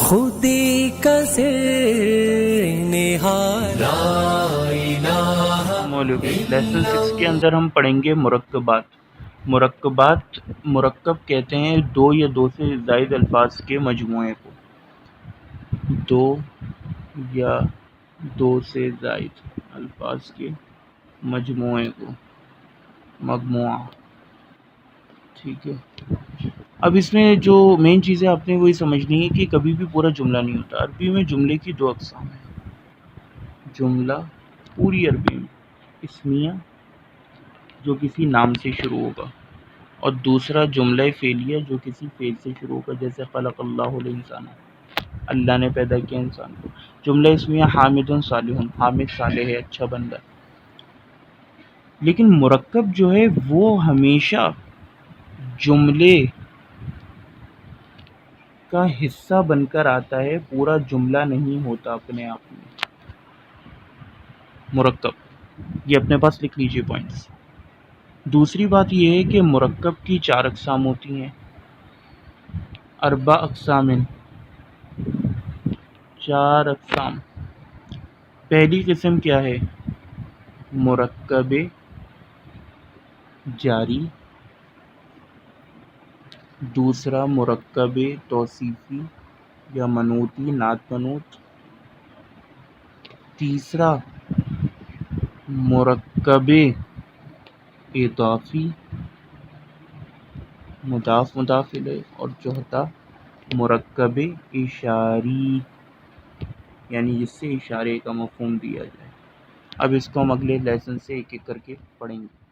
خودی کا نہار لا الہ لیسن 6 کے اندر ہم پڑھیں گے مرکبات۔ مرکب کہتے ہیں دو یا دو سے زائد الفاظ کے مجموعے کو، دو یا دو سے زائد الفاظ کے مجموعے کو مجموعہ، ٹھیک ہے۔ اب اس میں جو مین چیزیں آپ نے وہی سمجھنی ہے کہ کبھی بھی پورا جملہ نہیں ہوتا۔ عربی میں جملے کی دو اقسام ہیں۔ جملہ پوری عربی میں اسمیہ جو کسی نام سے شروع ہوگا، اور دوسرا جملہ فعلیہ جو کسی فعل سے شروع ہوگا، جیسے خلق اللہ الانسان، اللہ نے پیدا کیا انسان کو۔ جملہ اسمیہ حامد صالح، حامد صالح ہے، اچھا بندہ ہے۔ لیکن مرکب جو ہے وہ ہمیشہ جملے کا حصہ بن کر آتا ہے، پورا جملہ نہیں ہوتا اپنے آپ میں۔ مرکب یہ اپنے پاس لکھ لیجئے پوائنٹس۔ دوسری بات یہ ہے کہ مرکب کی چار اقسام ہوتی ہیں، اربع اقسام، چار اقسام۔ پہلی قسم کیا ہے؟ مرکب جاری، دوسرا مرکب توصیفی یا منوطی نعت منوط، تیسرا مرکب اضافی مضاف مضاف الیہ، اور چوتھا مرکب اشاری، یعنی جس سے اشارے کا مفہوم دیا جائے۔ اب اس کو ہم اگلے لیسن سے ایک ایک کر کے پڑھیں گے۔